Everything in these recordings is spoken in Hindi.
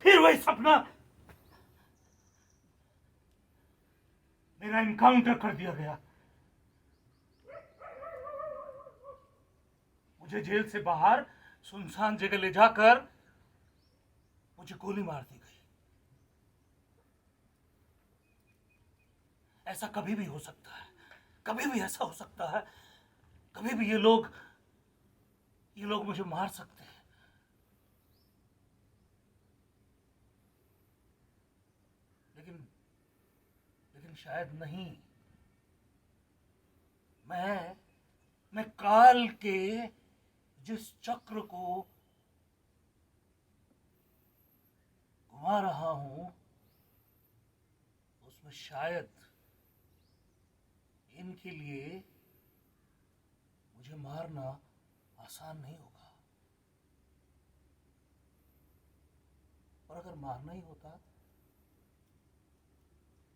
फिर वही सपना, मेरा इनकाउंटर कर दिया गया। मुझे जेल से बाहर सुनसान जगह ले जाकर मुझे गोली मार दी गई। ऐसा कभी भी हो सकता है, कभी भी ऐसा हो सकता है, कभी भी ये लोग मुझे मार सकते हैं। लेकिन लेकिन शायद नहीं। मैं काल के जिस चक्र को घुमा रहा हूं, उसमें शायद इनके लिए मुझे मारना आसान नहीं होगा। और अगर मारना ही होता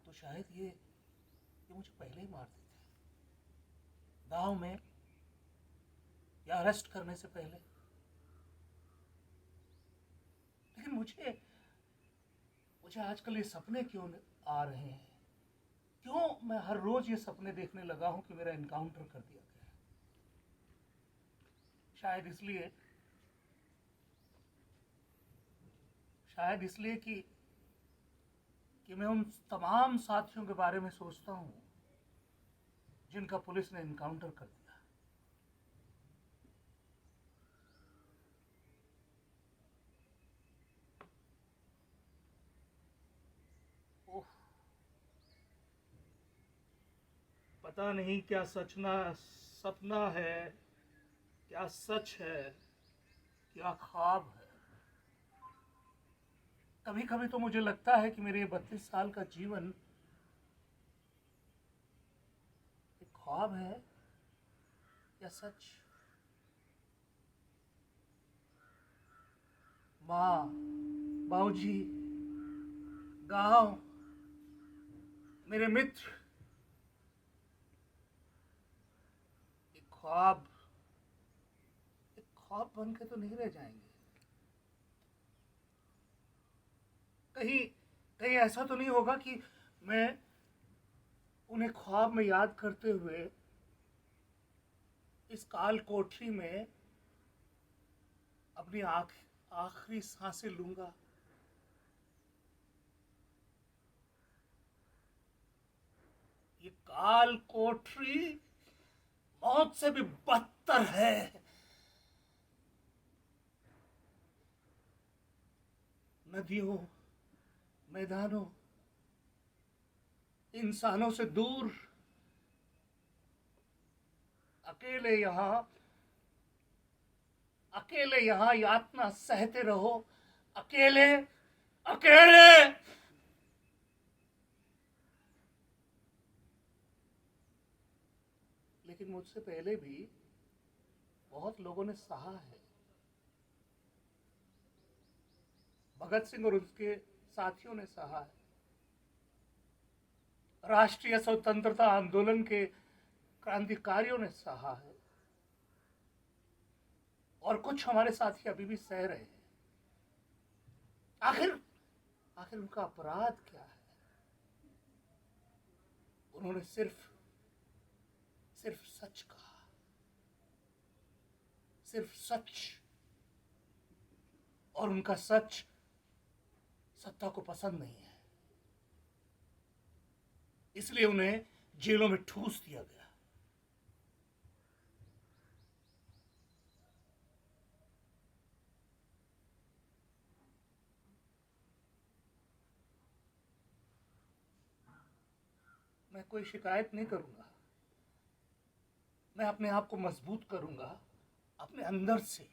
तो शायद ये मुझे पहले ही मार देते, गांव में या अरेस्ट करने से पहले। लेकिन मुझे आजकल ये सपने क्यों आ रहे हैं? क्यों मैं हर रोज ये सपने देखने लगा हूं कि मेरा इनकाउंटर कर दिया गया? शायद इसलिए कि मैं उन तमाम साथियों के बारे में सोचता हूं जिनका पुलिस ने इनकाउंटर कर दिया। ओह, पता नहीं क्या सपना है, क्या सच है, क्या ख्वाब है। कभी कभी तो मुझे लगता है कि मेरे 32 साल का जीवन एक ख्वाब है या सच। माँ, बाबूजी, गांव, मेरे मित्र, एक ख्वाब बन के तो नहीं रह जाएंगे। कहीं कहीं ऐसा तो नहीं होगा कि मैं उन्हें ख्वाब में याद करते हुए इस काल कोठरी में अपनी आखिरी सांसें लूंगा। ये काल कोठरी मौत से भी बदतर है। नदियों, मैदानों, इंसानों से दूर अकेले यहां यातना सहते रहो। अकेले अकेले। लेकिन मुझसे पहले भी बहुत लोगों ने सहा है। भगत सिंह और उसके साथियों ने सहा है। राष्ट्रीय स्वतंत्रता आंदोलन के क्रांतिकारियों ने सहा है। और कुछ हमारे साथी अभी भी सह रहे हैं। आखिर उनका अपराध क्या है? उन्होंने सिर्फ सच कहा, सिर्फ सच। और उनका सच सत्ता को पसंद नहीं है, इसलिए उन्हें जेलों में ठूस दिया गया। मैं कोई शिकायत नहीं करूंगा। मैं अपने आप को मजबूत करूंगा अपने अंदर से,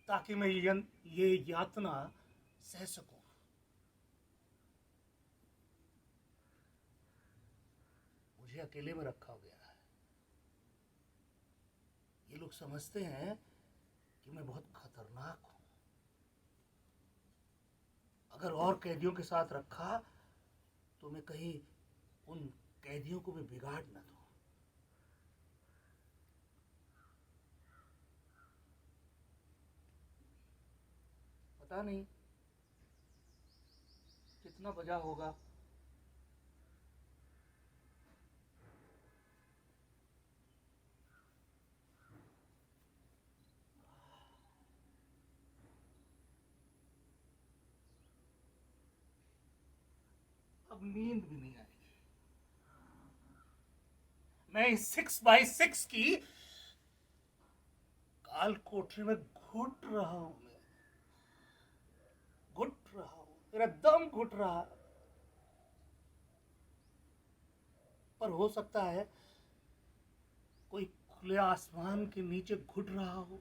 ताकि मैं ये यातना सह सकूं। मुझे अकेले में रखा गया है। ये लोग समझते हैं कि मैं बहुत खतरनाक हूं। अगर और कैदियों के साथ रखा तो मैं कहीं उन कैदियों को भी बिगाड़ न दूं। पता नहीं कितना बजा होगा? अब नींद भी नहीं आएगी। मैं इस 6x6 की काल कोठरी में घुट रहा हूं। मैं घुट रहा हूं, मेरा दम घुट रहा है। पर हो सकता है कोई खुले आसमान के नीचे घुट रहा हो,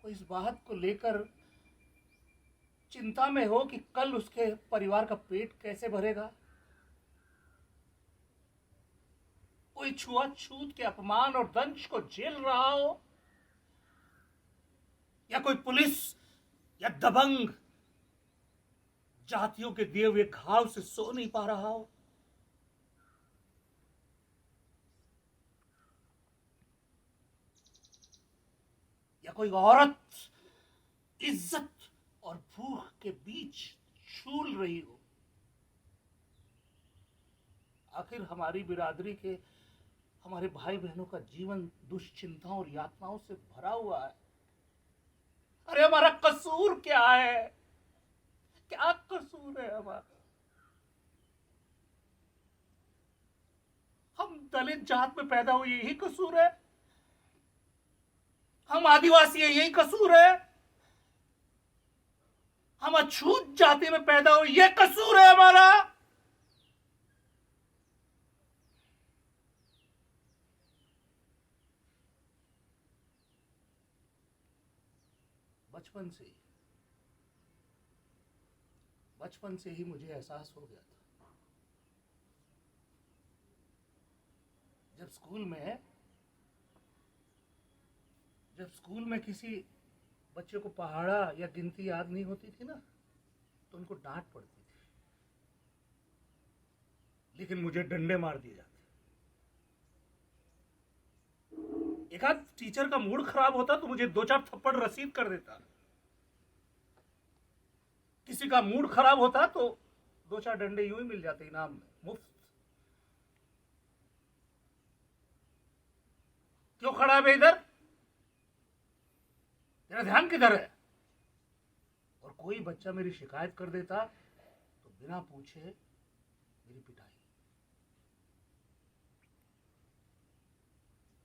कोई इस बात को लेकर चिंता में हो कि कल उसके परिवार का पेट कैसे भरेगा, कोई छुआछूत के अपमान और दंश को झेल रहा हो, या कोई पुलिस या दबंग जातियों के दिए हुए घाव से सो नहीं पा रहा हो। या कोई औरत इज्जत और भूख के बीच झूल रही हो। आखिर हमारी बिरादरी के, हमारे भाई बहनों का जीवन दुश्चिंताओं और यातनाओं से भरा हुआ है। अरे हमारा कसूर क्या है? क्या कसूर है हमारा? हम दलित जात में पैदा हुए, यही कसूर है? हम आदिवासी हैं, यही कसूर है? हम अछूत जाति में पैदा हुए, यह कसूर है हमारा? बचपन से ही मुझे एहसास हो गया था। जब स्कूल में किसी बच्चे को पहाड़ा या गिनती याद नहीं होती थी ना, तो उनको डांट पड़ती थी, लेकिन मुझे डंडे मार दिए जाते। एक आध टीचर का मूड खराब होता तो मुझे 2-4 थप्पड़ रसीद कर देता। किसी का मूड खराब होता तो 2-4 डंडे यूं ही मिल जाते इनाम में, मुफ्त। क्यों खड़ा है इधर? तेरा ध्यान किधर है? और कोई बच्चा मेरी शिकायत कर देता तो बिना पूछे मेरी पिटाई।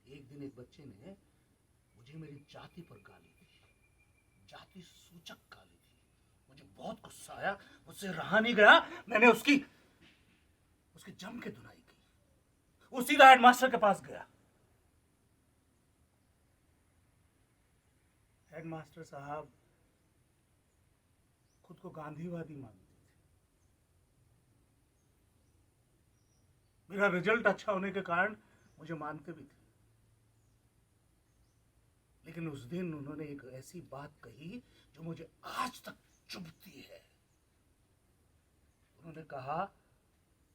एक दिन एक बच्चे ने मुझे मेरी जाति पर गाली दी, जाति सूचक गाली दी। मुझे बहुत गुस्सा आया, मुझसे रहा नहीं गया। मैंने उसकी जम के धुनाई की। वो सीधा हेडमास्टर के पास गया। हेडमास्टर साहब खुद को गांधीवादी मानते थे। मेरा रिजल्ट अच्छा होने के कारण मुझे मानते भी थे। लेकिन उस दिन उन्होंने एक ऐसी बात कही जो मुझे आज तक चुभती है। उन्होंने कहा,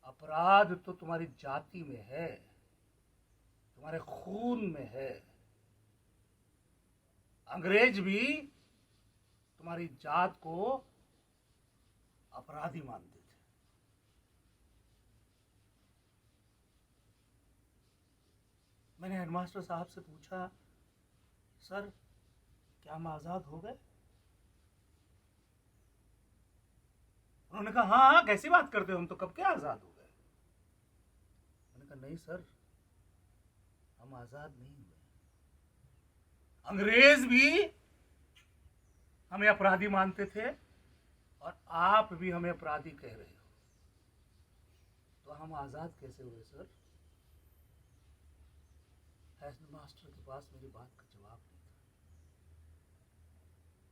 अपराध तो तुम्हारी जाति में है, तुम्हारे खून में है। अंग्रेज भी तुम्हारी जात को अपराधी मानते थे। मैंने हेडमास्टर साहब से पूछा, सर क्या हम आजाद हो गए? उन्होंने कहा, हाँ हाँ, कैसी बात करते हो, हम तो कब के आजाद हो गए। मैंने कहा, नहीं सर, हम आजाद नहीं हुए। अंग्रेज भी हमें अपराधी मानते थे और आप भी हमें अपराधी कह रहे हो, तो हम आजाद कैसे हुए सर? हेडमास्टर के पास मेरी बात का जवाब नहीं था।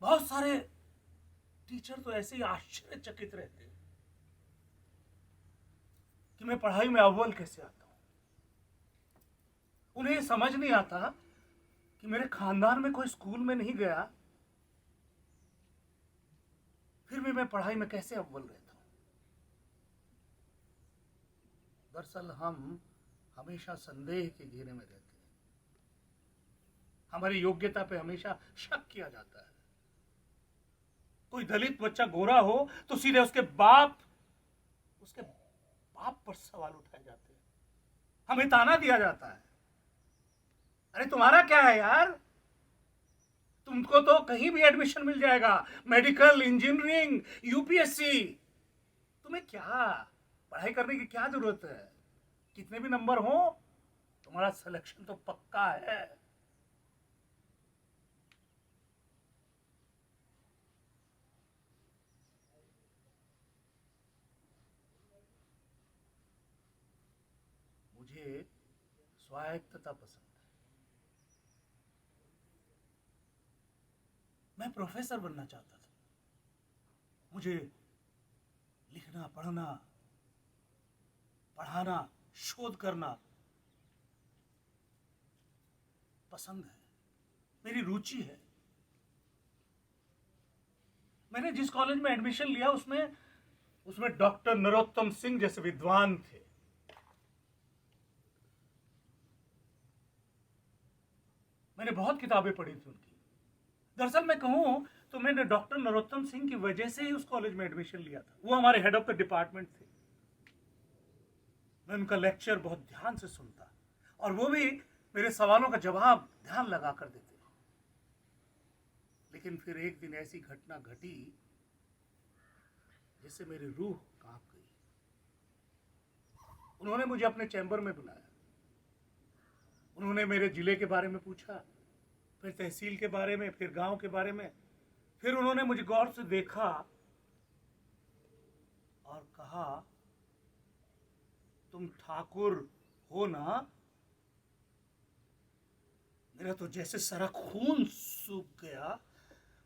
बहुत सारे टीचर तो ऐसे ही आश्चर्यचकित रहते हैं कि मैं पढ़ाई में अव्वल कैसे आता हूं। उन्हें समझ नहीं आता कि मेरे खानदान में कोई स्कूल में नहीं गया, फिर भी मैं पढ़ाई में कैसे अव्वल रहता हूं। दरअसल हम हमेशा संदेह के घेरे में रहते हैं। हमारी योग्यता पे हमेशा शक किया जाता है। कोई दलित बच्चा गोरा हो तो सीधे उसके बाप पर सवाल उठाए जाते हैं, हमें ताना दिया जाता है। अरे तुम्हारा क्या है यार, तुमको तो कहीं भी एडमिशन मिल जाएगा, मेडिकल, इंजीनियरिंग, यूपीएससी। तुम्हें क्या पढ़ाई करने की क्या जरूरत है? कितने भी नंबर हो, तुम्हारा सिलेक्शन तो पक्का है। मुझे स्वायत्तता पसंद है। मैं प्रोफेसर बनना चाहता था। मुझे लिखना, पढ़ना, पढ़ाना, शोध करना पसंद है, मेरी रुचि है। मैंने जिस कॉलेज में एडमिशन लिया उसमें उसमें डॉक्टर नरोत्तम सिंह जैसे विद्वान थे। मैंने बहुत किताबें पढ़ी थी उनकी। दरअसल मैं कहूं तो मैंने डॉक्टर नरोत्तम सिंह की वजह से ही उस कॉलेज में एडमिशन लिया था। वो हमारे हेड ऑफ द डिपार्टमेंट थे। मैं उनका लेक्चर बहुत ध्यान से सुनता और वो भी मेरे सवालों का जवाब ध्यान लगा कर देते। लेकिन फिर एक दिन ऐसी घटना घटी जिससे मेरी रूह कांप गई। उन्होंने मुझे अपने चैम्बर में बुलाया। उन्होंने मेरे जिले के बारे में पूछा, फिर तहसील के बारे में, फिर गांव के बारे में। फिर उन्होंने मुझे गौर से देखा और कहा, तुम ठाकुर हो ना? मेरा तो जैसे सारा खून सूख गया।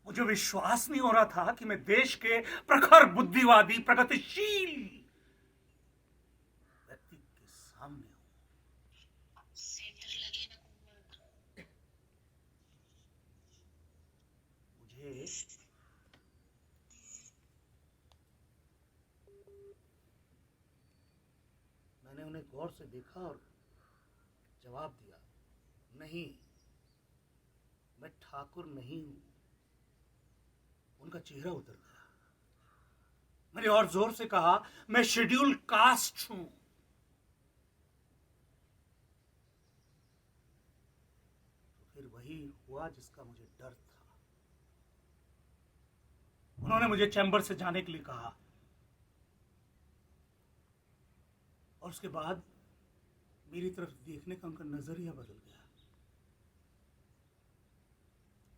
मुझे विश्वास नहीं हो रहा था कि मैं देश के प्रखर बुद्धिवादी, प्रगतिशील व्यक्ति के सामने हूं। मुझे मैंने उन्हें गौर से देखा और जवाब दिया, नहीं, मैं ठाकुर नहीं हूं। उनका चेहरा उतर गया। मैंने और जोर से कहा, मैं शेड्यूल कास्ट हूं। तो फिर वही हुआ जिसका मुझे डर था। उन्होंने मुझे चैम्बर से जाने के लिए कहा और उसके बाद मेरी तरफ देखने का उनका नजरिया बदल गया।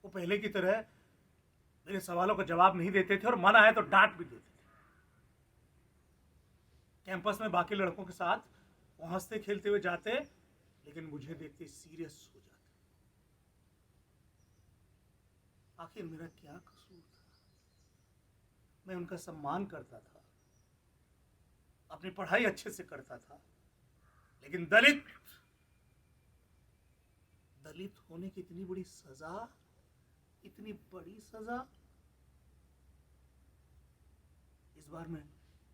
वो पहले की तरह मेरे सवालों का जवाब नहीं देते थे और मन आए तो डांट भी देते थे। कैंपस में बाकी लड़कों के साथ वो हंसते खेलते हुए जाते, लेकिन मुझे देखते सीरियस हो जाते। आखिर मेरा क्या कसूर था? मैं उनका सम्मान करता था, अपनी पढ़ाई अच्छे से करता था, लेकिन दलित होने की इतनी बड़ी सजा, इतनी बड़ी सजा, इस बार मैं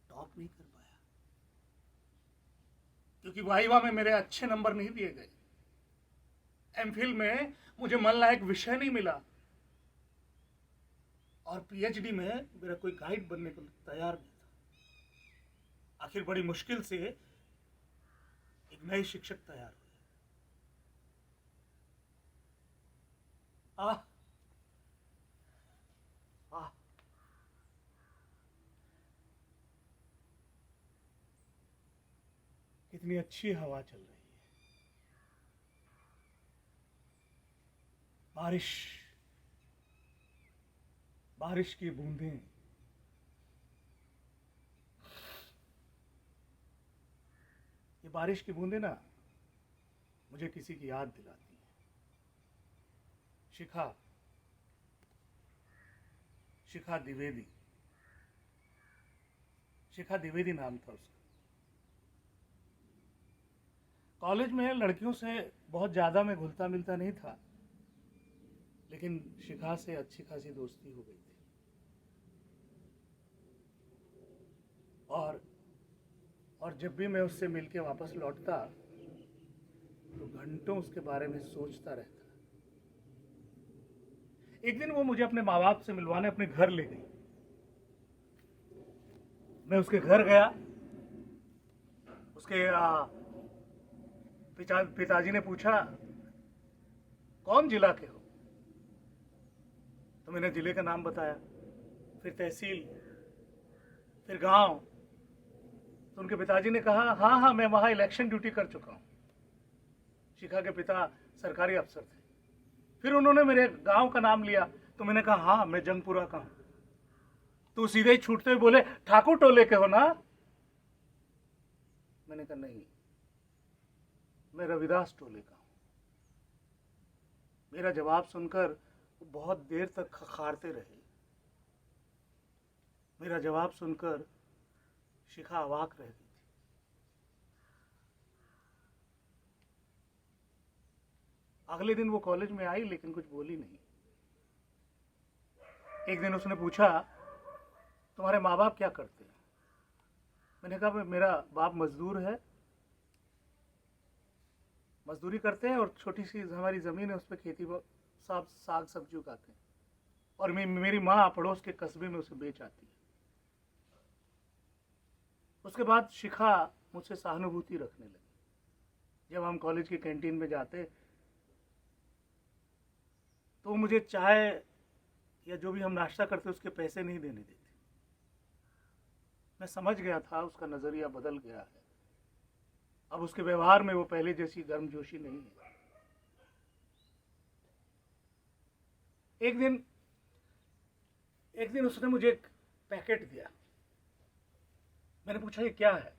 टॉप नहीं कर पाया क्योंकि वाइवा में मेरे अच्छे नंबर नहीं दिए गए। एमफिल में मुझे मन लायक विषय नहीं मिला और पीएचडी में मेरा कोई गाइड बनने को तैयार नहीं था। आखिर बड़ी मुश्किल से एक नए शिक्षक तैयार हुए। आह आह कितनी अच्छी हवा चल रही है। बारिश बारिश की बूंदें ये बारिश की बूंदें ना मुझे किसी की याद दिलाती है। शिखा शिखा द्विवेदी शिखा द्विवेदी नाम था उसका। कॉलेज में लड़कियों से बहुत ज़्यादा मैं घुलता मिलता नहीं था, लेकिन शिखा से अच्छी खासी दोस्ती हो गई थी। और जब भी मैं उससे मिलके वापस लौटता तो घंटों उसके बारे में सोचता रहता। एक दिन वो मुझे अपने माँ बाप से मिलवाने अपने घर ले गई। मैं उसके घर गया। उसके पिताजी ने पूछा, कौन जिला के हो? तो मैंने जिले का नाम बताया, फिर तहसील, फिर गांव। तो उनके पिताजी ने कहा, हाँ हाँ, मैं वहां इलेक्शन ड्यूटी कर चुका हूं। शिखा के पिता सरकारी अफसर थे। फिर उन्होंने मेरे गांव का नाम लिया, तो मैंने कहा, हाँ, मैं जंगपुरा का हूं। तो सीधे ही छूटते हुए बोले, ठाकुर टोले के हो ना? मैंने कहा, नहीं, मैं रविदास टोले का हूं। मेरा जवाब सुनकर वो बहुत देर तक खखारते रहे। मेरा जवाब सुनकर शिखा अवाक रह गई थी। अगले दिन वो कॉलेज में आई, लेकिन कुछ बोली नहीं। एक दिन उसने पूछा, तुम्हारे माँ बाप क्या करते हैं? मैंने कहा, मेरा बाप मजदूर है, मजदूरी करते हैं, और छोटी सी हमारी जमीन है, उस पर खेती साग सब्जी उगाते हैं, और मेरी माँ पड़ोस के कस्बे में उसे बेच आती है। उसके बाद शिखा मुझसे सहानुभूति रखने लगी। जब हम कॉलेज की कैंटीन में जाते तो वो मुझे चाय या जो भी हम नाश्ता करते उसके पैसे नहीं देने देती। मैं समझ गया था उसका नजरिया बदल गया है। अब उसके व्यवहार में वो पहले जैसी गर्मजोशी नहीं है। एक दिन उसने मुझे एक पैकेट दिया। मैंने पूछा, ये क्या है?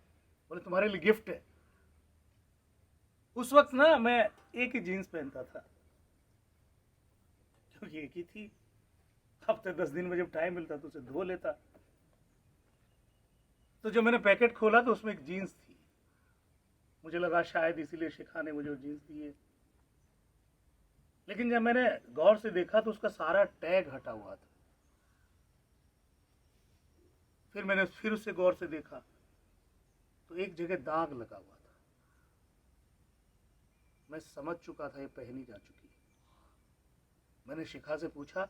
बोले, तुम्हारे लिए गिफ्ट है। उस वक्त ना मैं एक ही जीन्स पहनता था, क्योंकि एक ही थी। हफ्ते 10 दिन में जब टाइम मिलता तो उसे धो लेता। तो जब मैंने पैकेट खोला तो उसमें एक जीन्स थी। मुझे लगा शायद इसीलिए शिखा ने मुझे वो जीन्स दी है। लेकिन जब मैंने गौर से देखा तो उसका सारा टैग हटा हुआ था। फिर मैंने उससे गौर से देखा तो एक जगह दाग लगा हुआ था। मैं समझ चुका था ये पहनी जा चुकी है। मैंने शिखा से पूछा,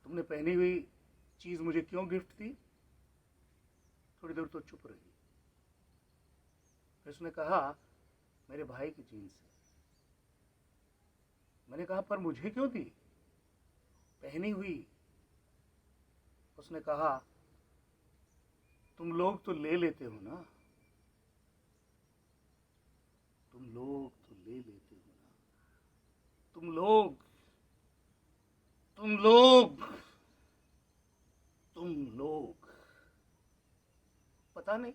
तुमने पहनी हुई चीज मुझे क्यों गिफ्ट दी? थोड़ी देर तो चुप रही। फिर उसने कहा, मेरे भाई की जीन्स है। मैंने कहा, पर मुझे क्यों दी? पहनी हुई। उसने कहा, तुम लोग तो ले लेते हो ना, तुम लोग तो ले लेते हो ना, तुम लोग तुम लोग तुम लोग पता नहीं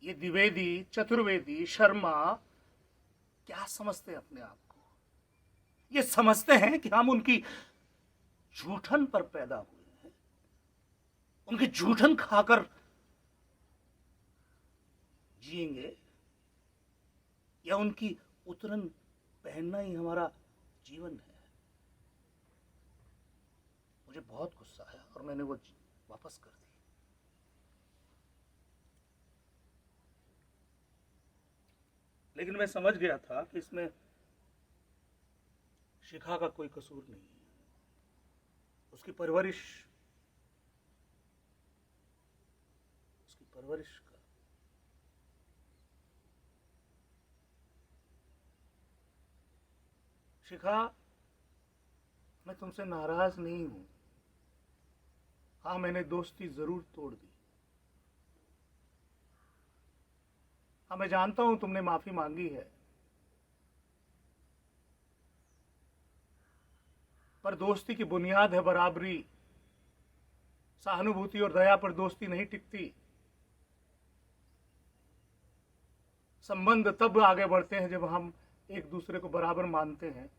ये द्विवेदी, चतुर्वेदी, शर्मा क्या समझते हैं अपने आप को? ये समझते हैं कि हम उनकी जूठन पर पैदा हुए हैं, उनकी जूठन खाकर जिएंगे, या उनकी उतरन पहनना ही हमारा जीवन है। मुझे बहुत गुस्सा आया और मैंने वो वापस कर दी। लेकिन मैं समझ गया था कि इसमें शिखा का कोई कसूर नहीं है। उसकी परवरिश का। शिखा, मैं तुमसे नाराज नहीं हूं। हाँ, मैंने दोस्ती जरूर तोड़ दी। हाँ, मैं जानता हूं तुमने माफी मांगी है, पर दोस्ती की बुनियाद है बराबरी। सहानुभूति और दया पर दोस्ती नहीं टिकती। संबंध तब आगे बढ़ते हैं जब हम एक दूसरे को बराबर मानते हैं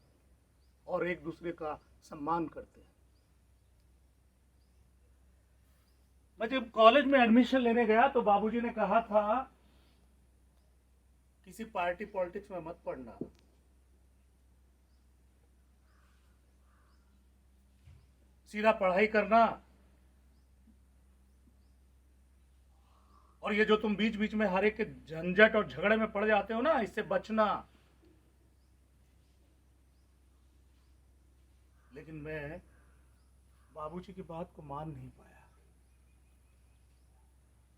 और एक दूसरे का सम्मान करते हैं। मैं जब कॉलेज में एडमिशन लेने गया तो बाबूजी ने कहा था, किसी पार्टी पॉलिटिक्स में मत पड़ना, सीधा पढ़ाई करना, और ये जो तुम बीच बीच में हर एक के झंझट और झगड़े में पड़ जाते हो ना, इससे बचना। लेकिन मैं बाबूजी की बात को मान नहीं पाया।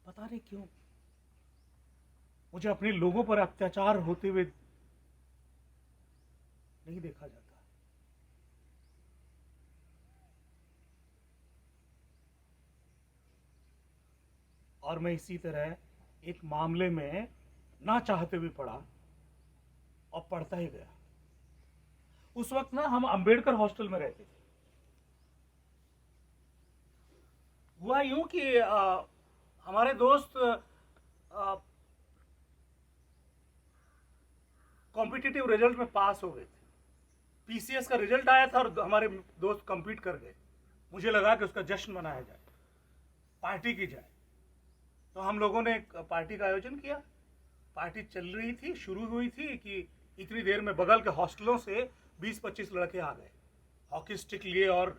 पता नहीं क्यों मुझे अपने लोगों पर अत्याचार होते हुए नहीं देखा जाता। और मैं इसी तरह एक मामले में ना चाहते हुए पढ़ा और पढ़ता ही गया। उस वक्त ना हम अंबेडकर हॉस्टल में रहते थे। हुआ यूं कि हमारे दोस्त कॉम्पिटिटिव रिजल्ट में पास हो गए थे। पीसीएस का रिजल्ट आया था और हमारे दोस्त कंपीट कर गए। मुझे लगा कि उसका जश्न मनाया जाए, पार्टी की जाए। तो हम लोगों ने एक पार्टी का आयोजन किया। पार्टी चल रही थी, शुरू हुई थी कि इतनी देर में बगल के हॉस्टलों से 20-25 लड़के आ गए, हॉकी स्टिक लिए और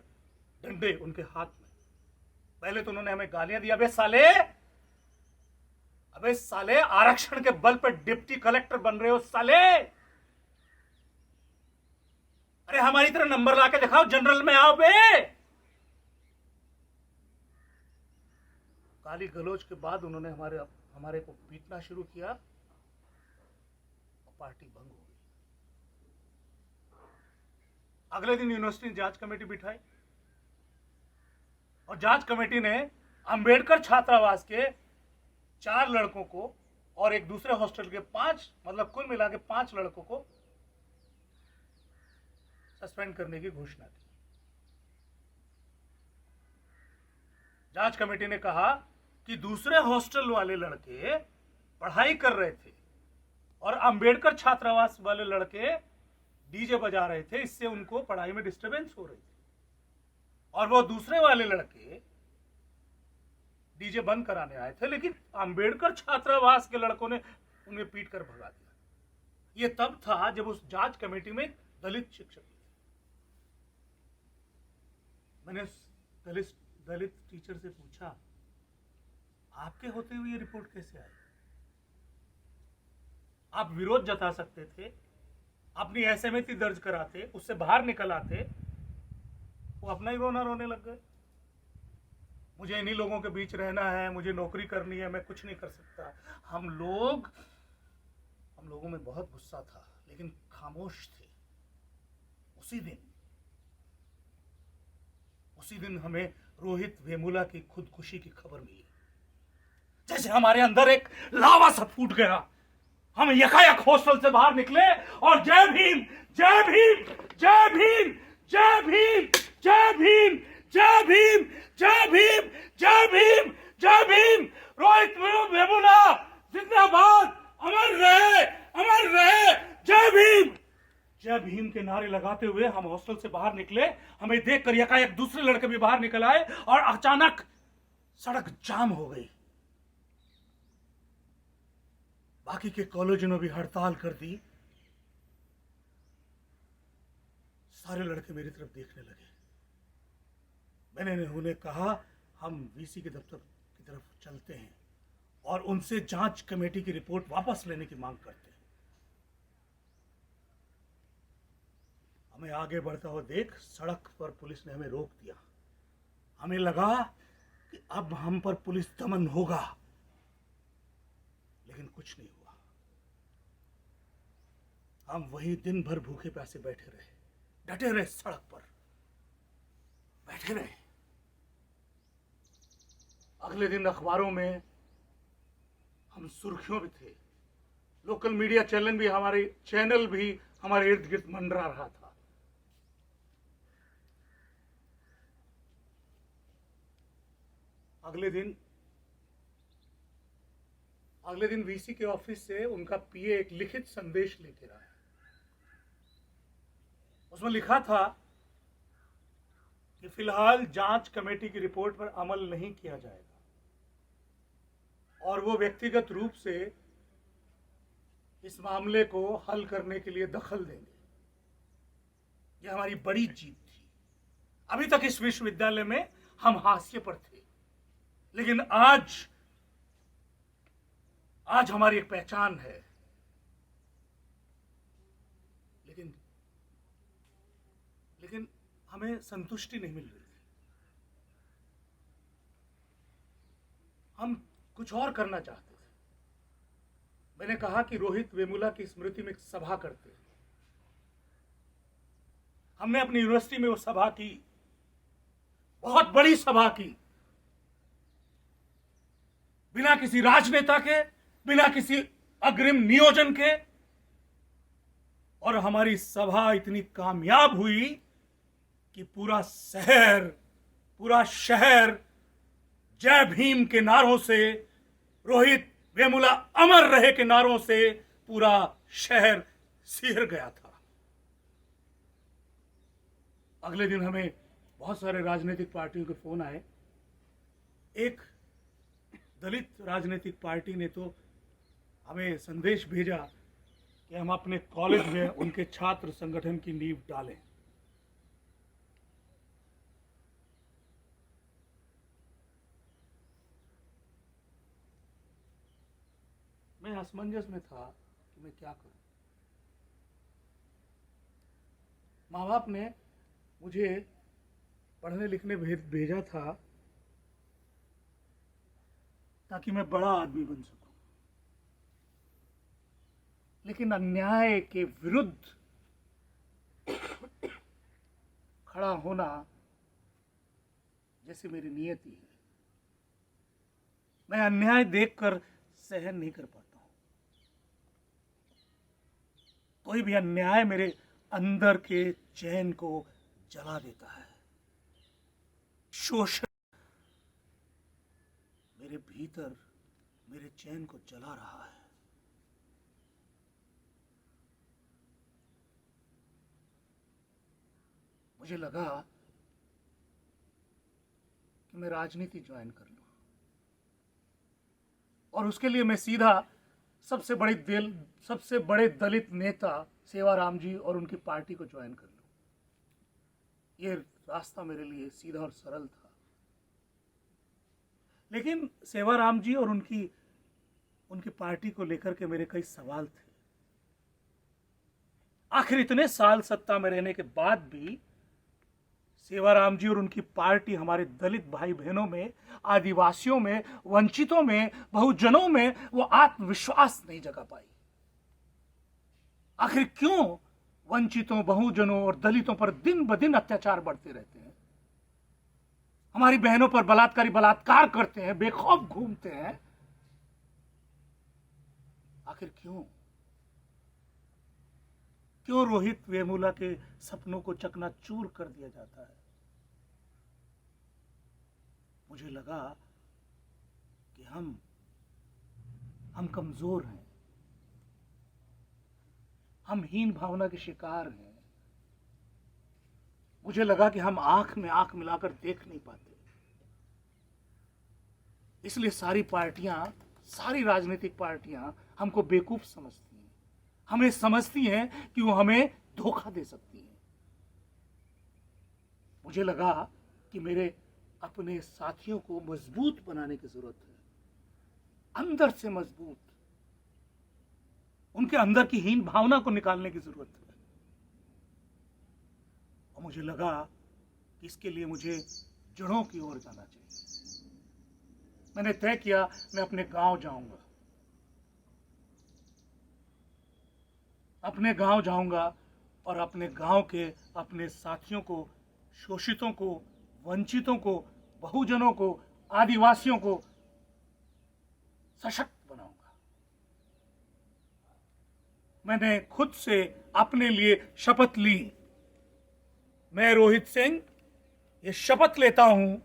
डंडे उनके हाथ में। पहले तो उन्होंने हमें गालियां दी, अबे साले आरक्षण के बल पर डिप्टी कलेक्टर बन रहे हो साले। अरे हमारी तरह नंबर लाके दिखाओ, जनरल में आओ बे। गाली गलौज के बाद उन्होंने हमारे को पीटना शुरू किया और पार्टी भंग हो गई। अगले दिन यूनिवर्सिटी जांच कमेटी बिठाई और जांच कमेटी ने अंबेडकर छात्रावास के 4 लड़कों को और एक दूसरे हॉस्टल के 5, मतलब कुल मिला के 5 लड़कों को सस्पेंड करने की घोषणा की। जांच कमेटी ने कहा कि दूसरे हॉस्टल वाले लड़के पढ़ाई कर रहे थे और अंबेडकर छात्रावास वाले लड़के डीजे बजा रहे थे, इससे उनको पढ़ाई में डिस्टरबेंस हो रही थी। और वो दूसरे वाले लड़के डीजे बंद कराने आए थे, लेकिन अंबेडकर छात्रावास के लड़कों ने उन्हें पीट कर भगा दिया। ये तब था जब उस जांच कमेटी में दलित शिक्षक थे। मैंने दलित टीचर से पूछा, आपके होते हुए ये रिपोर्ट कैसे आई? आप विरोध जता सकते थे, अपनी असहमति दर्ज कराते, उससे बाहर निकल आते। वो अपना ही रोना रोने लग गए। मुझे इन्हीं लोगों के बीच रहना है, मुझे नौकरी करनी है, मैं कुछ नहीं कर सकता। हम लोगों में बहुत गुस्सा था, लेकिन खामोश थे। उसी दिन हमें रोहित वेमुला की खुदकुशी की खबर मिली। जैसे हमारे अंदर एक लावा सा फूट गया। हम यकायक हॉस्टल से बाहर निकले और जय भीम, जय भीम, जय भीम, जय भीम, जय भीम, जय भीम, जय भीम, जय भीम, जय भीम, रोहित वेमुला जिंदाबाद, अमर रहे, अमर रहे, जय भीम, जय भीम के नारे लगाते हुए हम हॉस्टल से बाहर निकले। हमें देखकर यकायक दूसरे लड़के भी बाहर निकल आए और अचानक सड़क जाम हो गई। बाकी के कॉलेजों ने भी हड़ताल कर दी। सारे लड़के मेरी तरफ देखने लगे। मैंने उन्हें कहा, हम वीसी के दफ्तर की तरफ चलते हैं और उनसे जांच कमेटी की रिपोर्ट वापस लेने की मांग करते हैं। हमें आगे बढ़ता हुआ देख सड़क पर पुलिस ने हमें रोक दिया। हमें लगा कि अब हम पर पुलिस दमन होगा, लेकिन कुछ नहीं हुआ। हम वही दिन भर भूखे प्यासे बैठे रहे, डटे रहे, सड़क पर बैठे रहे। अगले दिन अखबारों में हम सुर्खियों में थे। लोकल मीडिया चैनल भी हमारे इर्द गिर्द मंडरा रहा था। अगले दिन वीसी के ऑफिस से उनका पीए एक लिखित संदेश लेकर आया। उसमें लिखा था कि फिलहाल जांच कमेटी की रिपोर्ट पर अमल नहीं किया जाएगा और वो व्यक्तिगत रूप से इस मामले को हल करने के लिए दखल देंगे। यह हमारी बड़ी जीत थी। अभी तक इस विश्वविद्यालय में हम हाशिए पर थे, लेकिन आज हमारी एक पहचान है। लेकिन हमें संतुष्टि नहीं मिल रही थी। हम कुछ और करना चाहते थे। मैंने कहा कि रोहित वेमुला की स्मृति में एक सभा करते हैं। हमने अपनी यूनिवर्सिटी में वो सभा की, बहुत बड़ी सभा की, बिना किसी राजनेता के, बिना किसी अग्रिम नियोजन के। और हमारी सभा इतनी कामयाब हुई कि पूरा शहर जय भीम के नारों से, रोहित वेमुला अमर रहे के नारों से पूरा शहर सिहर गया था। अगले दिन हमें बहुत सारे राजनीतिक पार्टियों के फोन आए। एक दलित राजनीतिक पार्टी ने तो हमें संदेश भेजा कि हम अपने कॉलेज में उनके छात्र संगठन की नींव डालें। मैं असमंजस में था कि मैं क्या करूं। माँ बाप ने मुझे पढ़ने लिखने भेजा था ताकि मैं बड़ा आदमी बन सकूं, लेकिन अन्याय के विरुद्ध खड़ा होना जैसे मेरी नियति है। मैं अन्याय देखकर सहन नहीं कर पाता हूं। कोई भी अन्याय मेरे अंदर के चैन को जला देता है। शोषण मेरे भीतर मेरे चैन को जला रहा है। मुझे लगा कि मैं राजनीति ज्वाइन कर लूं, और उसके लिए मैं सीधा सबसे बड़े दलित नेता सेवाराम जी और उनकी पार्टी को ज्वाइन कर लूं। यह रास्ता मेरे लिए सीधा और सरल था। लेकिन सेवाराम जी और उनकी पार्टी को लेकर के मेरे कई सवाल थे। आखिर इतने साल सत्ता में रहने के बाद भी सेवाराम जी और उनकी पार्टी हमारे दलित भाई बहनों में, आदिवासियों में, वंचितों में, बहुजनों में वो आत्मविश्वास नहीं जगा पाई। आखिर क्यों वंचितों, बहुजनों और दलितों पर दिन ब दिन अत्याचार बढ़ते रहते हैं? हमारी बहनों पर बलात्कार करते हैं, बेखौफ घूमते हैं। आखिर क्यों रोहित वेमुला के सपनों को चकनाचूर कर दिया जाता है? मुझे लगा कि हम कमजोर हैं, हम हीन भावना के शिकार हैं। मुझे लगा कि हम आंख में आंख मिलाकर देख नहीं पाते। इसलिए सारी राजनीतिक पार्टियां हमको बेवकूफ समझती हैं। हमें समझती हैं कि वो हमें धोखा दे सकती हैं। मुझे लगा कि मेरे अपने साथियों को मजबूत बनाने की जरूरत है, अंदर से मजबूत, उनके अंदर की हीन भावना को निकालने की जरूरत है। और मुझे लगा कि इसके लिए मुझे जड़ों की ओर जाना चाहिए। मैंने तय किया मैं अपने गांव जाऊंगा, और अपने गांव के अपने साथियों को, शोषितों को, वंचितों को, बहुजनों को, आदिवासियों को सशक्त बनाऊंगा। मैंने खुद से अपने लिए शपथ ली। मैं रोहित सिंह ये शपथ लेता हूं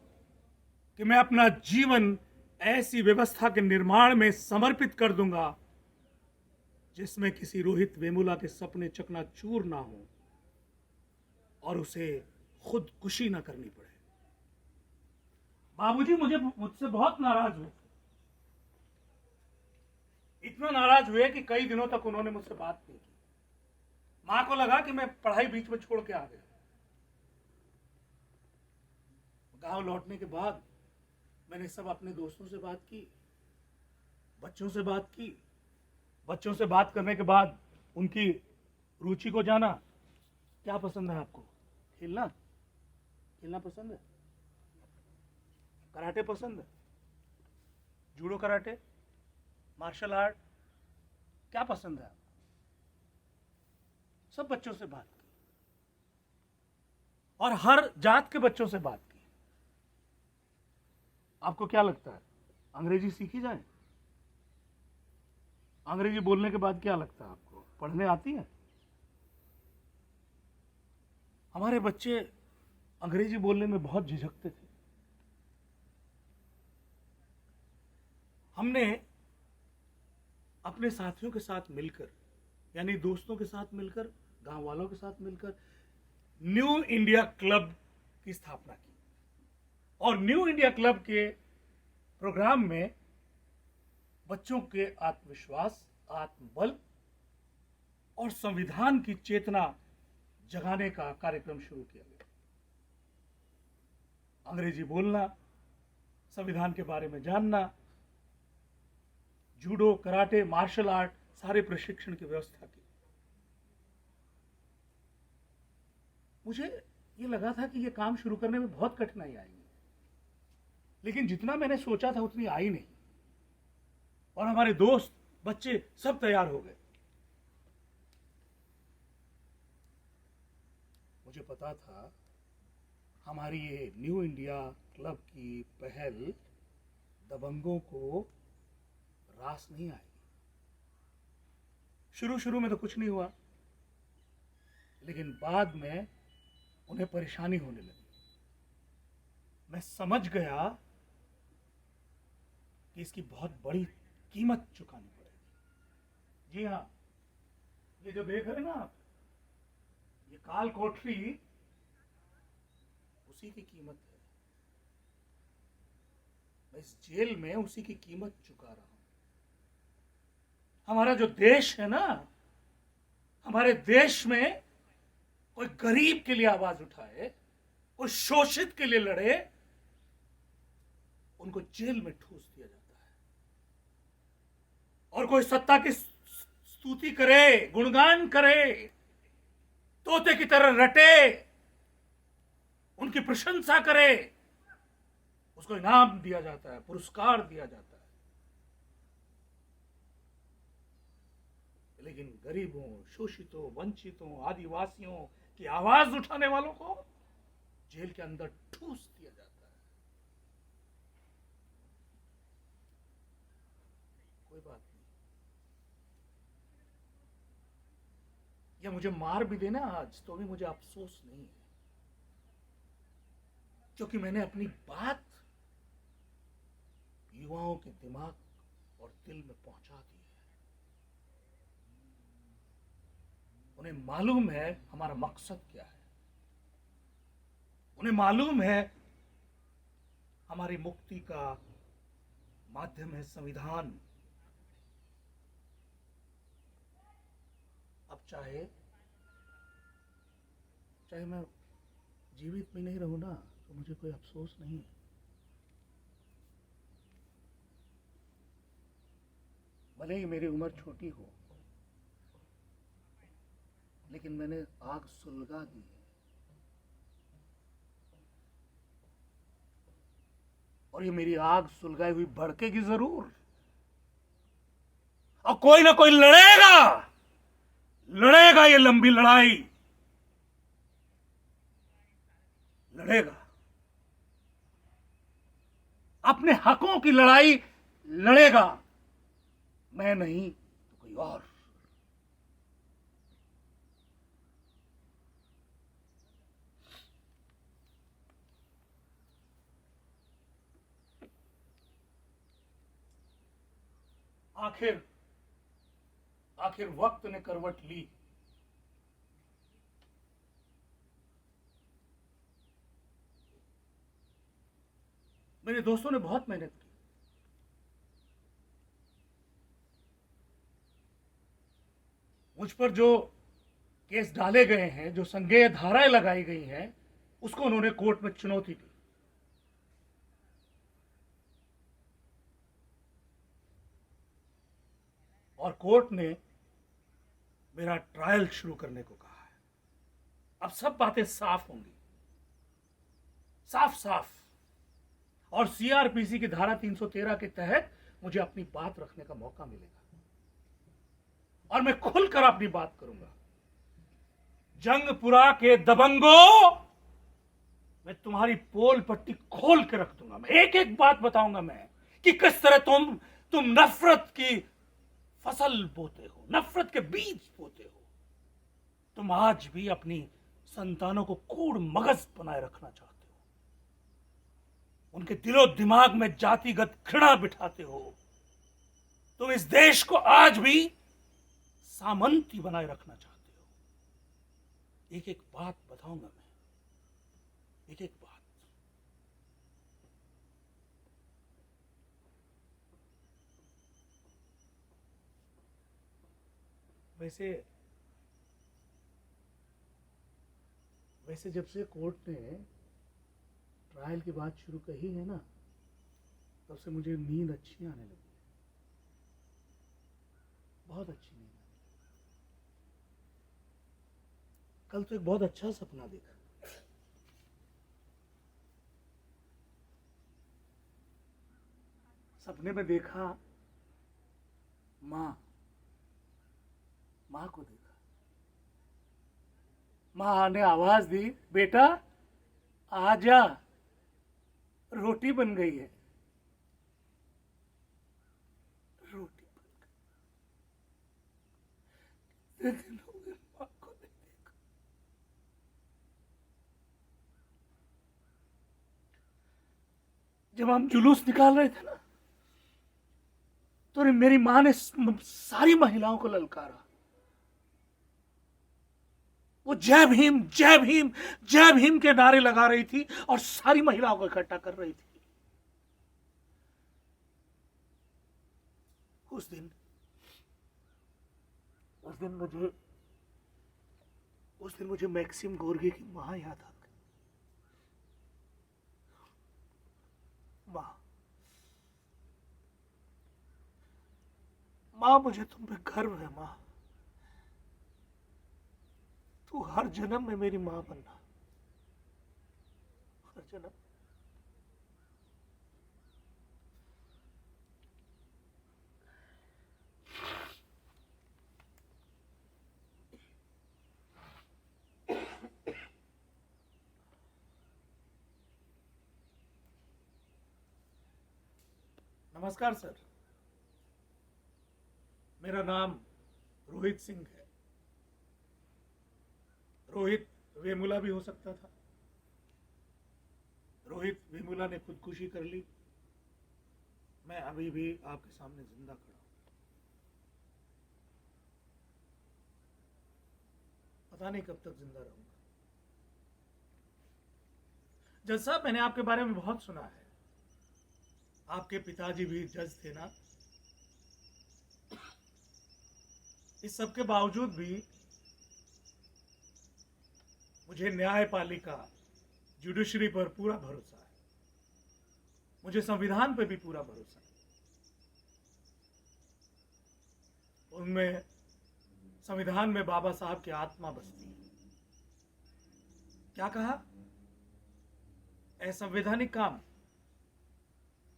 कि मैं अपना जीवन ऐसी व्यवस्था के निर्माण में समर्पित कर दूंगा जिसमें किसी रोहित वेमुला के सपने चकनाचूर ना हो और उसे खुदकुशी ना करनी पड़े। बाबूजी मुझसे बहुत नाराज हुए, इतना नाराज हुए कि कई दिनों तक उन्होंने मुझसे बात नहीं की। मां को लगा कि मैं पढ़ाई बीच में छोड़ के आ गया। गांव लौटने के बाद मैंने सब अपने दोस्तों से बात की, बच्चों से बात की। बच्चों से बात करने के बाद उनकी रुचि को जाना। क्या पसंद है आपको? खेलना पसंद है? कराटे पसंद है? जूडो कराटे, मार्शल आर्ट, क्या पसंद है? सब बच्चों से बात की और हर जात के बच्चों से बात की। आपको क्या लगता है, अंग्रेजी सीखी जाए? अंग्रेजी बोलने के बाद क्या लगता है आपको, पढ़ने आती है? हमारे बच्चे अंग्रेजी बोलने में बहुत झिझकते थे। हमने अपने साथियों के साथ मिलकर, यानी दोस्तों के साथ मिलकर, गांव वालों के साथ मिलकर न्यू इंडिया क्लब की स्थापना की। और न्यू इंडिया क्लब के प्रोग्राम में बच्चों के आत्मविश्वास, आत्मबल और संविधान की चेतना जगाने का कार्यक्रम शुरू किया गया। अंग्रेजी बोलना, संविधान के बारे में जानना, जूडो, कराटे, मार्शल आर्ट, सारे प्रशिक्षण की व्यवस्था की। मुझे ये लगा था कि ये काम शुरू करने में बहुत कठिनाई आएगी, लेकिन जितना मैंने सोचा था उतनी आई नहीं। और हमारे दोस्त, बच्चे सब तैयार हो गए। मुझे पता था हमारी ये न्यू इंडिया क्लब की पहल दबंगों को रास नहीं आएगी। शुरू शुरू में तो कुछ नहीं हुआ, लेकिन बाद में उन्हें परेशानी होने लगी। मैं समझ गया कि इसकी बहुत बड़ी कीमत चुकानी पड़ेगी। जी हाँ, ये जो देख रहे हैं ना आप, ये काल कोठरी, उसी की कीमत है। मैं इस जेल में उसी की कीमत चुका रहा हूं। हमारा जो देश है ना, हमारे देश में कोई गरीब के लिए आवाज उठाए, कोई शोषित के लिए लड़े, उनको जेल में ठूस दिया जाता है। और कोई सत्ता की स्तुति करे, गुणगान करे, तोते की तरह रटे, उनकी प्रशंसा करे, उसको इनाम दिया जाता है, पुरस्कार दिया जाता है। लेकिन गरीबों, शोषितों, वंचितों, आदिवासियों की आवाज उठाने वालों को जेल के अंदर ठूस दिया जाता है। कोई बात नहीं, या मुझे मार भी देना आज तो भी मुझे अफसोस नहीं है, क्योंकि मैंने अपनी बात युवाओं के दिमाग और दिल में पहुंचा दी है। उन्हें मालूम है हमारा मकसद क्या है, उन्हें मालूम है हमारी मुक्ति का माध्यम है संविधान। अब चाहे मैं जीवित भी नहीं रहूं ना, तो मुझे कोई अफसोस नहीं है। भले ही मेरी उम्र छोटी हो, लेकिन मैंने आग सुलगा दी है। और ये मेरी आग सुलगाई हुई भड़केगी जरूर, और कोई ना कोई लड़ेगा ये लंबी लड़ाई, लड़ेगा अपने हकों की लड़ाई लड़ेगा। मैं नहीं तो कोई और। आखिर वक्त ने करवट ली। मेरे दोस्तों ने बहुत मेहनत की। मुझ पर जो केस डाले गए हैं, जो संज्ञेय धाराएं लगाई गई हैं, उसको उन्होंने कोर्ट में चुनौती दी। और कोर्ट ने मेरा ट्रायल शुरू करने को कहा है। अब सब बातें साफ होंगी, साफ साफ। और सीआरपीसी की धारा 313 के तहत मुझे अपनी बात रखने का मौका मिलेगा और मैं खुलकर अपनी बात करूंगा। जंगपुरा के दबंगों, मैं तुम्हारी पोल पट्टी खोल के रख दूंगा। मैं एक एक बात बताऊंगा मैं कि किस तरह तुम नफरत की फसल बोते हो, नफरत के बीज बोते हो। तुम आज भी अपनी संतानों को कूड़ मगज बनाए रखना चाहते हो, उनके दिलो दिमाग में जातिगत घृणा बिठाते हो। तुम इस देश को आज भी सामंती बनाए रखना चाहते हो। एक एक बात बताऊंगा मैं, एक एक बात। वैसे जब से कोर्ट ने ट्रायल की बात शुरू कही है ना, तब से मुझे नींद अच्छी आने लगी, बहुत अच्छी नींद। कल तो एक बहुत अच्छा सपना देखा। सपने में देखा माँ को देखा। माँ ने आवाज दी, बेटा आजा, रोटी बन गई है। रोटी बन गई। दिन हो गए माँ को नहीं देखा। जब हम जुलूस निकाल रहे थे ना, तो मेरी माँ ने सारी महिलाओं को ललकारा। वो जय भीम जय भीम जय भीम के नारे लगा रही थी और सारी महिलाओं को इकट्ठा कर रही थी। उस दिन मुझे मैक्सिम गोर्गे की मां याद आ गई। मां, मुझे तुम पे गर्व है मां। तू हर जन्म में मेरी मां बनना, हर जन्म। नमस्कार सर, मेरा नाम रोहित सिंह है। रोहित वेमुला भी हो सकता था। रोहित वेमुला ने खुदकुशी कर ली। मैं अभी भी आपके सामने जिंदा खड़ा हूं। पता नहीं कब तक जिंदा रहूंगा। जज साहब, मैंने आपके बारे में बहुत सुना है। आपके पिताजी भी जज थे ना। इस सब के बावजूद भी मुझे न्यायपालिका, जुडिशरी पर पूरा भरोसा है। मुझे संविधान पर भी पूरा भरोसा है। उनमें, संविधान में बाबा साहब की आत्मा बसती है। क्या कहा? असंवैधानिक काम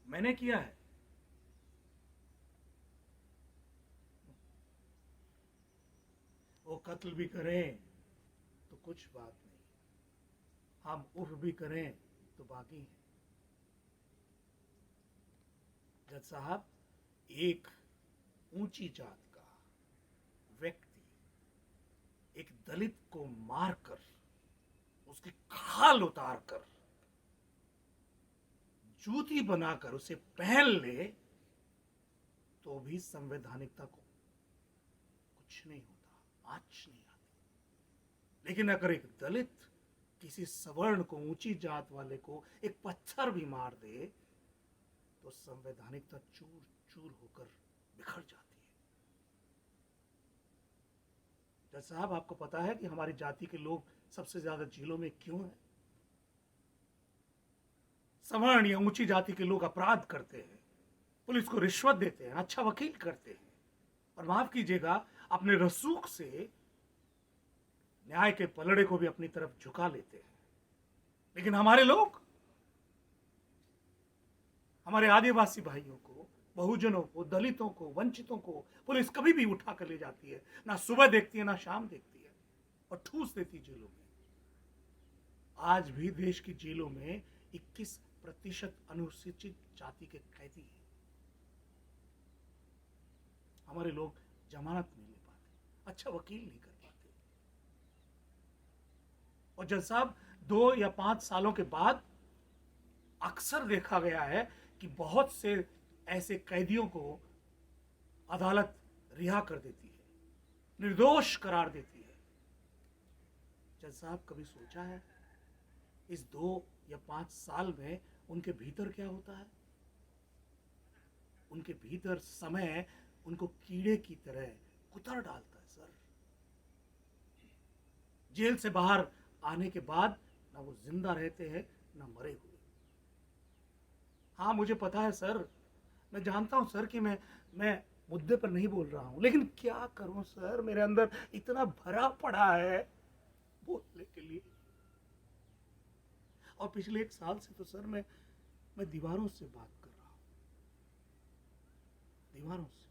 मैंने किया है? वो कत्ल भी करें तो कुछ बात नहीं, हम उफ भी करें तो बाकी है। जज साहब, एक ऊंची जात का व्यक्ति एक दलित को मारकर, उसकी खाल उतारकर, जूती बनाकर उसे पहन ले तो भी संवैधानिकता को कुछ नहीं होता, आंच नहीं आती। लेकिन अगर एक दलित किसी सवर्ण को, ऊंची जात वाले को एक पत्थर भी मार दे तो संवैधानिकता चूर चूर होकर बिखर जाती है। जज साहब, आपको पता है कि हमारी जाति के लोग सबसे ज्यादा जेलों में क्यों हैं? सवर्ण या ऊंची जाति के लोग अपराध करते हैं, पुलिस को रिश्वत देते हैं, अच्छा वकील करते हैं और माफ कीजिएगा, अपने रसूख से न्याय के पलड़े को भी अपनी तरफ झुका लेते हैं। लेकिन हमारे लोग, हमारे आदिवासी भाइयों को बहुजनों को, दलितों को, वंचितों को पुलिस कभी भी उठा कर ले जाती है, ना सुबह देखती है ना शाम देखती है, और ठूस देती जेलों में। आज भी देश की जेलों में 21% अनुसूचित जाति के कैदी हैं। हमारे लोग जमानत नहीं ले पाते, अच्छा वकील नहीं कर पाते, और जज साहब 2 या 5 सालों के बाद अक्सर देखा गया है कि बहुत से ऐसे कैदियों को अदालत रिहा कर देती है, निर्दोष करार देती है। जज साहब कभी सोचा है इस 2 या 5 साल में उनके भीतर क्या होता है? उनके भीतर समय उनको कीड़े की तरह कुतर डालता है सर। जेल से बाहर आने के बाद ना वो जिंदा रहते हैं ना मरे हुए। हाँ मुझे पता है सर, मैं जानता हूं सर कि मैं मुद्दे पर नहीं बोल रहा हूं, लेकिन क्या करूं सर, मेरे अंदर इतना भरा पड़ा है बोलने के लिए। और पिछले 1 साल से तो सर मैं दीवारों से बात कर रहा हूं, दीवारों से।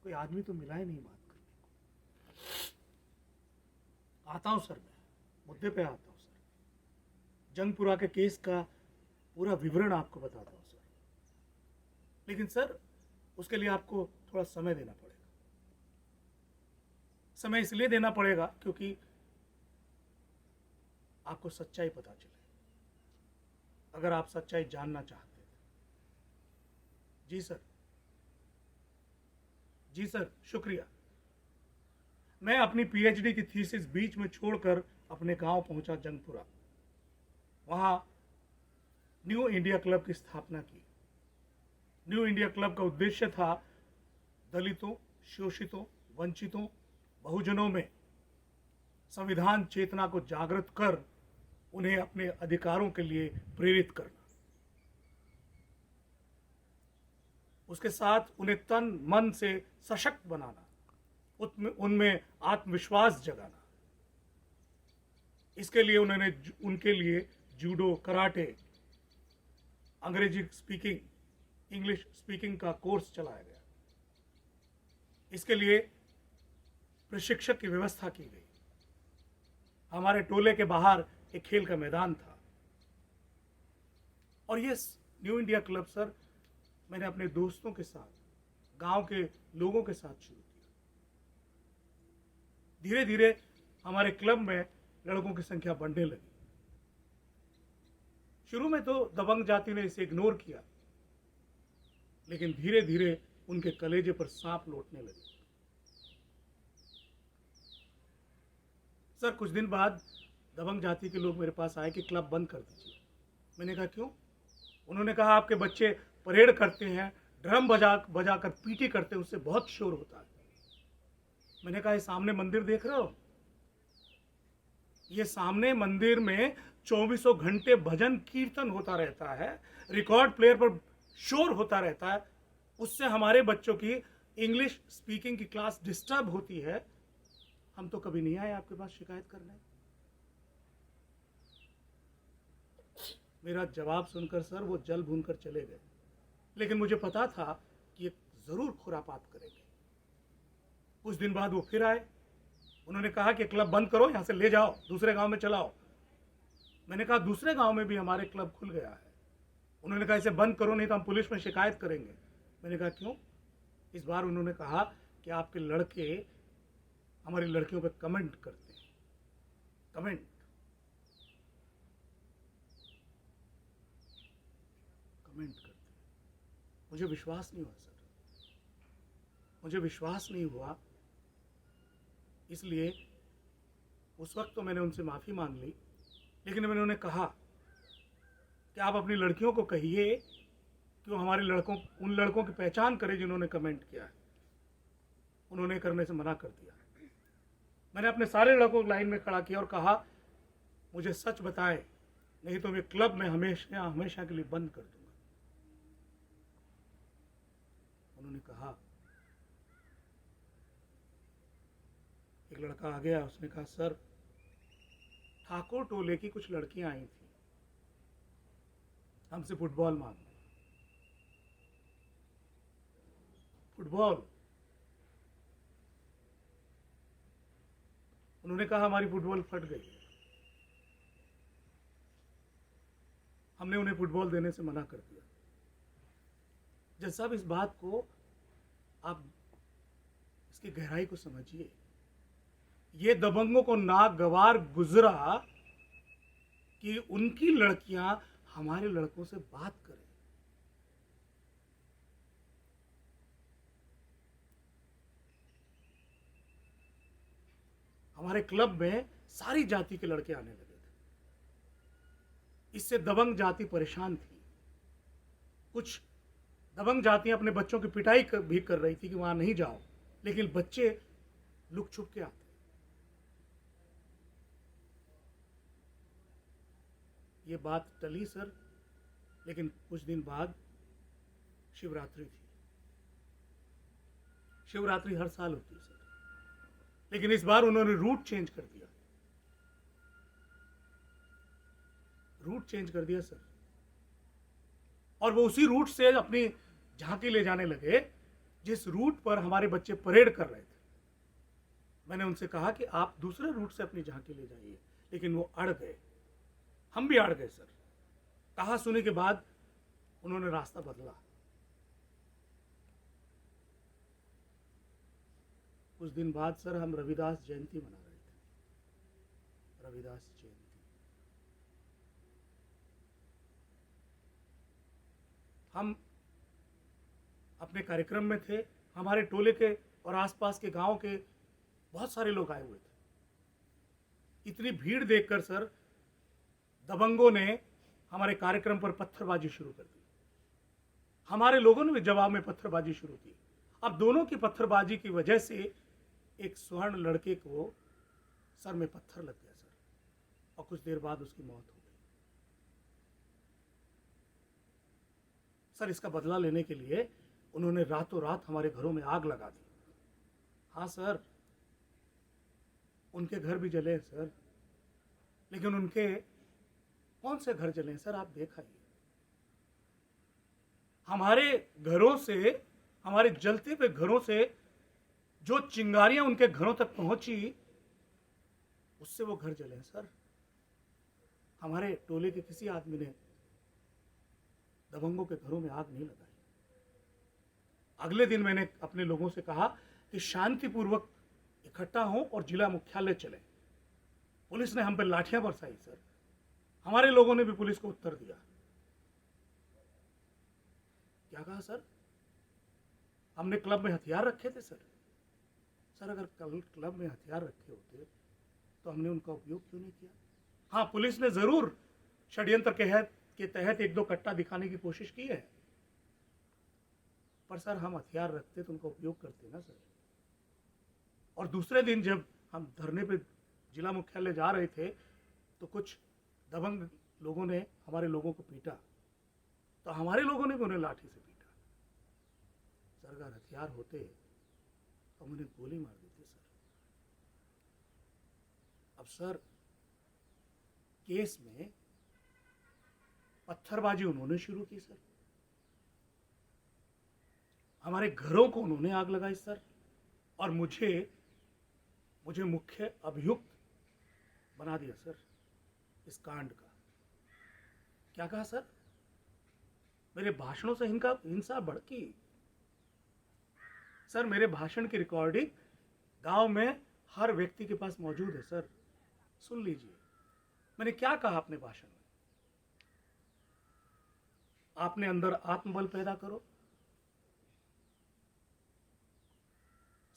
कोई आदमी तो मिला ही नहीं बात करने को। आता हूं सर, मैं मुद्दे पे आता हूं सर। जंगपुरा के केस का पूरा विवरण आपको बताता हूं सर, लेकिन सर उसके लिए आपको थोड़ा समय देना पड़ेगा। समय इसलिए देना पड़ेगा क्योंकि आपको सच्चाई पता चले, अगर आप सच्चाई जानना चाहते हैं। जी सर, जी सर, शुक्रिया। मैं अपनी पीएचडी की थीसिस बीच में छोड़कर अपने गांव पहुंचा जंगपुरा। वहां न्यू इंडिया क्लब की स्थापना की। न्यू इंडिया क्लब का उद्देश्य था दलितों, शोषितों, वंचितों, बहुजनों में संविधान चेतना को जागृत कर उन्हें अपने अधिकारों के लिए प्रेरित करना, उसके साथ उन्हें तन मन से सशक्त बनाना, उनमें आत्मविश्वास जगाना। इसके लिए उनके लिए जूडो, कराटे, अंग्रेजी स्पीकिंग, इंग्लिश स्पीकिंग का कोर्स चलाया गया। इसके लिए प्रशिक्षक की व्यवस्था की गई। हमारे टोले के बाहर एक खेल का मैदान था, और ये न्यू इंडिया क्लब सर मैंने अपने दोस्तों के साथ, गांव के लोगों के साथ शुरू किया। धीरे धीरे हमारे क्लब में लड़कों की संख्या बढ़ने लगी। शुरू में तो दबंग जाति ने इसे इग्नोर किया, लेकिन धीरे धीरे उनके कलेजे पर सांप लौटने लगे। सर कुछ दिन बाद दबंग जाति के लोग मेरे पास आए कि क्लब बंद कर दीजिए। मैंने कहा क्यों? उन्होंने कहा आपके बच्चे परेड करते हैं, ड्रम बजा कर पीटी करते हैं, उससे बहुत शोर होता है। मैंने कहा ये सामने मंदिर देख रहे हो, ये सामने मंदिर में 24 घंटे भजन कीर्तन होता रहता है, रिकॉर्ड प्लेयर पर शोर होता रहता है, उससे हमारे बच्चों की इंग्लिश स्पीकिंग की क्लास डिस्टर्ब होती है। हम तो कभी नहीं आए आपके पास शिकायत करने। मेरा जवाब सुनकर सर वो जल भून कर चले गए, लेकिन मुझे पता था कि ये जरूर खुरापात करेंगे। कुछ दिन बाद वो फिर आए। उन्होंने कहा कि क्लब बंद करो, यहां से ले जाओ, दूसरे गांव में चलाओ। मैंने कहा दूसरे गांव में भी हमारे क्लब खुल गया है। उन्होंने कहा इसे बंद करो नहीं तो हम पुलिस में शिकायत करेंगे। मैंने कहा क्यों? इस बार उन्होंने कहा कि आपके लड़के हमारी लड़कियों पर कमेंट करते हैं, कमेंट करते हैं। मुझे विश्वास नहीं हुआ सर, मुझे विश्वास नहीं हुआ। इसलिए उस वक्त तो मैंने उनसे माफ़ी मांग ली, लेकिन मैंने उन्हें कहा कि आप अपनी लड़कियों को कहिए कि वो हमारे उन लड़कों की पहचान करें जिन्होंने कमेंट किया है। उन्होंने करने से मना कर दिया। मैंने अपने सारे लड़कों को लाइन में खड़ा किया और कहा मुझे सच बताएं, नहीं तो मैं क्लब में हमेशा हमेशा के लिए बंद कर दूंगा। उन्होंने कहा, एक लड़का आ गया, उसने कहा सर ठाकुर टोले की कुछ लड़कियां आई थी हमसे फुटबॉल मांगने। फुटबॉल। उन्होंने कहा हमारी फुटबॉल फट गई है। हमने उन्हें फुटबॉल देने से मना कर दिया। जज साहब, इस बात को आप इसकी गहराई को समझिए। ये दबंगों को नागवार गुजरा कि उनकी लड़कियां हमारे लड़कों से बात करें। हमारे क्लब में सारी जाति के लड़के आने लगे थे। इससे दबंग जाति परेशान थी। कुछ दबंग जातियां अपने बच्चों की पिटाई भी कर रही थी कि वहां नहीं जाओ, लेकिन बच्चे लुक छुप के आते। ये बात टली सर, लेकिन कुछ दिन बाद शिवरात्रि थी। शिवरात्रि हर साल होती है सर, लेकिन इस बार उन्होंने रूट चेंज कर दिया। रूट चेंज कर दिया सर, और वो उसी रूट से अपनी झांकी ले जाने लगे जिस रूट पर हमारे बच्चे परेड कर रहे थे। मैंने उनसे कहा कि आप दूसरे रूट से अपनी झांकी ले जाइए, लेकिन वो अड़ गए। हम भी अड़ गए सर। कहा सुने के बाद उन्होंने रास्ता बदला। कुछ दिन बाद सर हम रविदास जयंती मना रहे थे। रविदास जयंती हम अपने कार्यक्रम में थे। हमारे टोले के और आसपास के गांव के बहुत सारे लोग आए हुए थे। इतनी भीड़ देखकर सर दबंगों ने हमारे कार्यक्रम पर पत्थरबाजी शुरू कर दी। हमारे लोगों ने भी जवाब में पत्थरबाजी शुरू की। अब दोनों की पत्थरबाजी की वजह से एक स्वर्ण लड़के को सर में पत्थर लग गया सर, और कुछ देर बाद उसकी मौत हो गई। सर इसका बदला लेने के लिए उन्होंने रातों रात हमारे घरों में आग लगा दी। हाँ सर, उनके घर भी जले सर, लेकिन उनके कौन से घर जले सर, आप देख आइए। हमारे घरों से, हमारे जलते हुए घरों से जो चिंगारियां उनके घरों तक पहुंची, उससे वो घर जले सर। हमारे टोले के किसी आदमी ने दबंगों के घरों में आग नहीं लगाई। अगले दिन मैंने अपने लोगों से कहा कि शांतिपूर्वक इकट्ठा हों और जिला मुख्यालय चले। पुलिस ने हम पर लाठियां बरसाई सर। हमारे लोगों ने भी पुलिस को उत्तर दिया। क्या कहा सर? हमने क्लब में हथियार रखे थे सर। सर अगर क्लब में हथियार रखे होते तो हमने उनका उपयोग क्यों नहीं किया? हाँ, पुलिस ने जरूर षड्यंत्र के तहत एक दो कट्टा दिखाने की कोशिश की है, पर सर हम हथियार रखते तो उनका उपयोग करते ना सर। और दूसरे दिन जब हम धरने पे जिला मुख्यालय जा रहे थे तो कुछ दबंग लोगों ने हमारे लोगों को पीटा, तो हमारे लोगों ने भी उन्हें लाठी से पीटा। सर अगर हथियार होते तो हम उन्हें गोली मार देते सर। अब सर केस में पत्थरबाजी उन्होंने शुरू की सर। हमारे घरों को उन्होंने आग लगाई सर, और मुझे मुख्य अभियुक्त बना दिया सर इस कांड का। क्या कहा सर? मेरे भाषणों से इनका हिंसा भड़की। सर मेरे भाषण की रिकॉर्डिंग गांव में हर व्यक्ति के पास मौजूद है सर, सुन लीजिए। मैंने क्या कहा अपने भाषण में? आपने अंदर आत्मबल पैदा करो।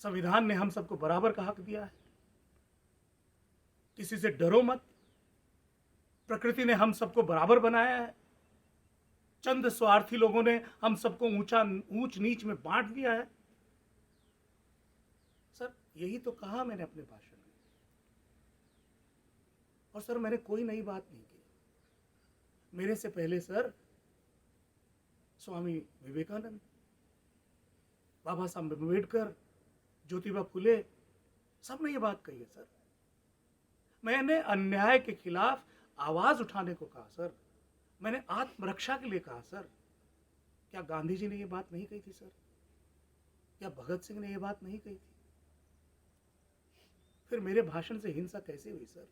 संविधान ने हम सबको बराबर का हक दिया है। किसी से डरो मत। प्रकृति ने हम सबको बराबर बनाया है। चंद स्वार्थी लोगों ने हम सबको ऊंच नीच में बांट दिया है। सर यही तो कहा मैंने अपने भाषण में। और सर मैंने कोई नई बात नहीं की। मेरे से पहले सर स्वामी विवेकानंद, बाबा साहब अम्बेडकर, ज्योतिबा फुले, सबने ये बात कही है सर। मैंने अन्याय के खिलाफ आवाज उठाने को कहा सर। मैंने आत्मरक्षा के लिए कहा सर। क्या गांधी जी ने ये बात नहीं कही थी सर? क्या भगत सिंह ने यह बात नहीं कही थी? फिर मेरे भाषण से हिंसा कैसे हुई सर?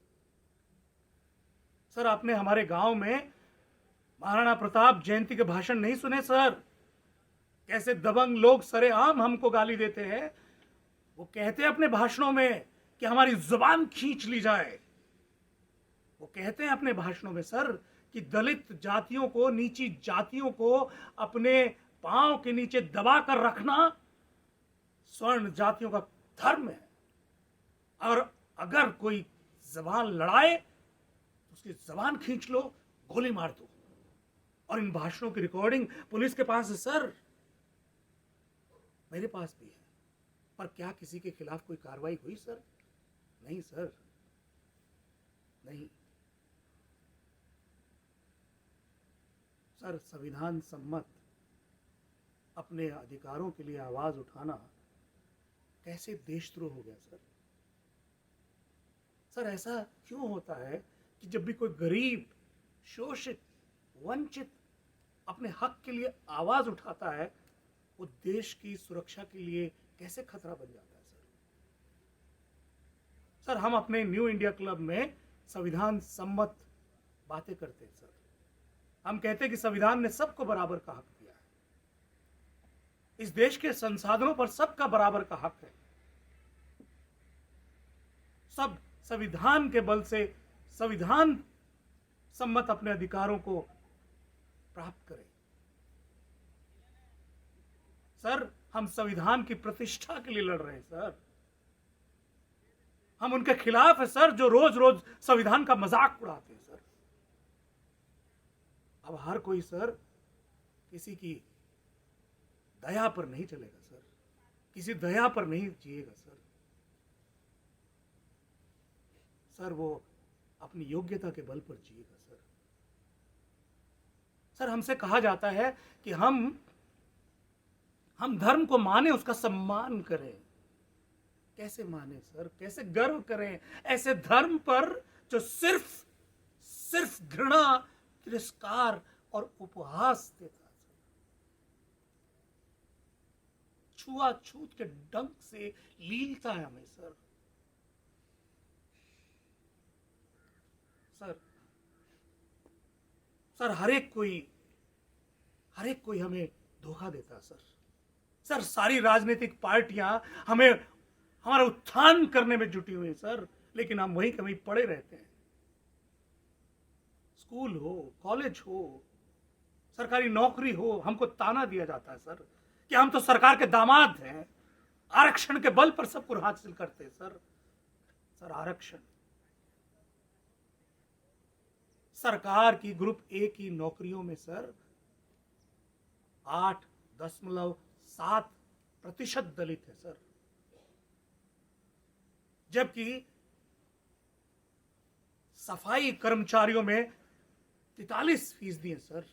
सर, आपने हमारे गांव में महाराणा प्रताप जयंती के भाषण नहीं सुने सर? कैसे दबंग लोग सरेआम हमको गाली देते हैं। वो कहते हैं अपने भाषणों में कि हमारी जुबान खींच ली जाए। वो कहते हैं अपने भाषणों में सर कि दलित जातियों को, नीची जातियों को अपने पांव के नीचे दबा कर रखना स्वर्ण जातियों का धर्म है, और अगर कोई जबान लड़ाए तो उसकी जबान खींच लो, गोली मार दो। और इन भाषणों की रिकॉर्डिंग पुलिस के पास है सर, मेरे पास भी है। पर क्या किसी के खिलाफ कोई कार्रवाई हुई सर? नहीं सर, नहीं सर। संविधान सम्मत अपने अधिकारों के लिए आवाज उठाना कैसे देशद्रोह हो गया सर? सर, ऐसा क्यों होता है कि जब भी कोई गरीब, शोषित, वंचित अपने हक के लिए आवाज उठाता है, वो देश की सुरक्षा के लिए कैसे खतरा बन जाता है सर? सर, हम अपने न्यू इंडिया क्लब में संविधान सम्मत बातें करते हैं सर। हम कहते हैं कि संविधान ने सबको बराबर का हक दिया है। इस देश के संसाधनों पर सबका बराबर का हक है। सब संविधान के बल से संविधान सम्मत अपने अधिकारों को प्राप्त करें। सर, हम संविधान की प्रतिष्ठा के लिए लड़ रहे हैं सर। हम उनके खिलाफ है सर जो रोज रोज संविधान का मजाक उड़ाते हैं सर। अब हर कोई सर किसी की दया पर नहीं चलेगा सर, किसी दया पर नहीं जिएगा सर। सर, वो अपनी योग्यता के बल पर जिएगा सर। सर, हमसे कहा जाता है कि हम धर्म को माने, उसका सम्मान करें। कैसे माने सर? कैसे गर्व करें ऐसे धर्म पर जो सिर्फ घृणा, तिरस्कार और उपहास देता है? छुआछूत के डंक से लीलता है हमें सर। सर, हर एक कोई हमें धोखा देता है सर। सारी राजनीतिक पार्टियां हमें हमारा उत्थान करने में जुटी हुई है सर, लेकिन हम वहीं कहीं पड़े रहते हैं। स्कूल हो, कॉलेज हो, सरकारी नौकरी हो, हमको ताना दिया जाता है सर कि हम तो सरकार के दामाद हैं, आरक्षण के बल पर सब कुछ हासिल करते हैं सर। आरक्षण सरकार की ग्रुप ए की नौकरियों में सर 8.7% दलित है सर, जबकि सफाई कर्मचारियों में 43% है सर।